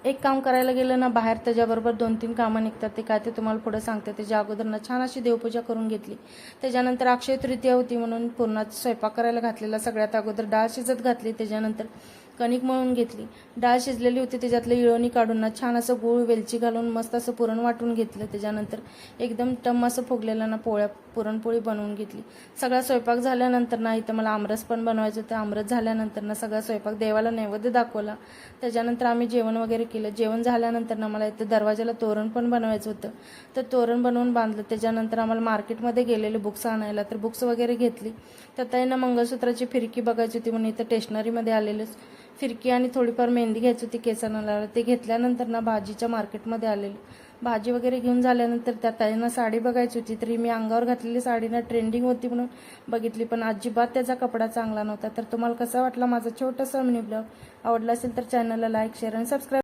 एक काम करायला गेलं ना बाहेर त्याच्याबरोबर 2-3 कामं निघतात. ते काय ते तुम्हाला पुढे सांगते. त्याच्या अगोदर ना छान अशी देवपूजा करून घेतली. त्याच्यानंतर अक्षय तृतीया होती म्हणून पुरणाचा स्वयंपाक करायला घातलेला. सगळ्यात अगोदर डाळ शिजत घातली. त्याच्यानंतर कणिक मळून घेतली. डाळ शिजलेली होती त्याच्यातलं इळवणी काढून ना छान असं गूळ वेलची घालून मस्त असं पुरण वाटून घेतलं. त्याच्यानंतर एकदम टम असं फुगलेलं ना पुरणपोळी बनवून घेतली. सगळा स्वयंपाक झाल्यानंतर ना इथं मला आमरस पण बनवायचं होतं. आमरस झाल्यानंतर ना सगळा स्वयंपाक देवाला नैवेद्य दाखवला. त्याच्यानंतर आम्ही जेवण वगैरे केलं. जेवण झाल्यानंतर ना मला इथं दरवाजाला तोरण पण बनवायचं होतं. तर तोरण बनवून बांधलं. त्याच्यानंतर आम्हाला मार्केटमध्ये गेलेले बुक्स आणायला. तर बुक्स वगैरे घेतली. तर ताईंना मंगळसूत्राची फिरकी बघायची होती म्हणून इथं स्टेशनरीमध्ये आलेलं फिरकी आणि थोडीफार मेहंदी घ्यायची होती केसांना लावायला. ते घेतल्यानंतर ना भाजीच्या मार्केटमध्ये आलेलो. भाजी वगैरे घेऊन झाल्यानंतर त्या ताईंना साडी बघायची होती. तरी मी अंगावर घातलेली साडी ना ट्रेंडिंग होती म्हणून बघितली, पण अजिबात त्याचा कपडा चांगला नव्हता. तर तुम्हाला कसा वाटला माझा छोटासा मिनी ब्लॉग? आवडला असेल तर चॅनलला लाईक, शेअर आणि सबस्क्राईब